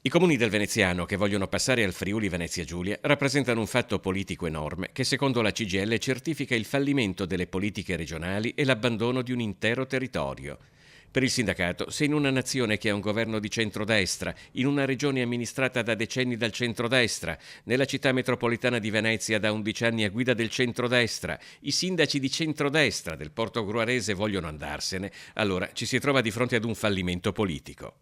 I comuni del Veneziano che vogliono passare al Friuli Venezia Giulia rappresentano un fatto politico enorme che secondo la CGIL certifica il fallimento delle politiche regionali e l'abbandono di un intero territorio. Per il sindacato, se in una nazione che ha un governo di centrodestra, in una regione amministrata da decenni dal centrodestra, nella città metropolitana di Venezia da 11 anni a guida del centrodestra, i sindaci di centrodestra del Portogruarese vogliono andarsene, allora ci si trova di fronte ad un fallimento politico.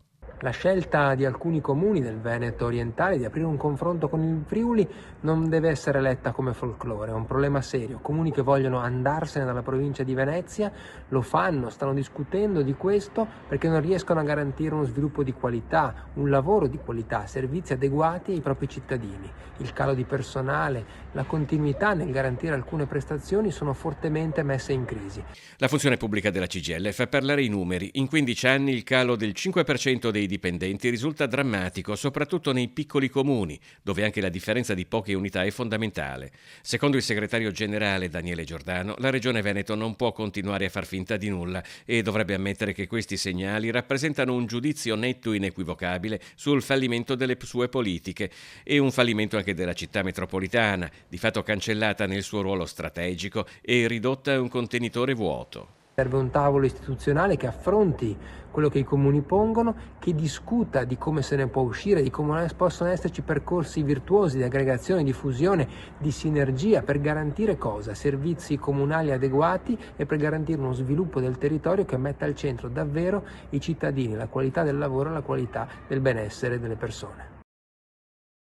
La scelta di alcuni comuni del Veneto orientale di aprire un confronto con il Friuli non deve essere letta come folklore, è un problema serio. Comuni che vogliono andarsene dalla provincia di Venezia lo fanno, stanno discutendo di questo perché non riescono a garantire uno sviluppo di qualità, un lavoro di qualità, servizi adeguati ai propri cittadini. Il calo di personale, la continuità nel garantire alcune prestazioni sono fortemente messe in crisi. La funzione pubblica della CGIL fa parlare i numeri. In 15 anni il calo del 5% dei dipendenti risulta drammatico, soprattutto nei piccoli comuni, dove anche la differenza di poche unità è fondamentale. Secondo il segretario generale Daniele Giordano, la Regione Veneto non può continuare a far finta di nulla e dovrebbe ammettere che questi segnali rappresentano un giudizio netto e inequivocabile sul fallimento delle sue politiche e un fallimento anche della città metropolitana, di fatto cancellata nel suo ruolo strategico e ridotta a un contenitore vuoto. Serve un tavolo istituzionale che affronti quello che i comuni pongono, che discuta di come se ne può uscire, di come possono esserci percorsi virtuosi di aggregazione, di fusione, di sinergia per garantire cosa? Servizi comunali adeguati e per garantire uno sviluppo del territorio che metta al centro davvero i cittadini, la qualità del lavoro e la qualità del benessere delle persone.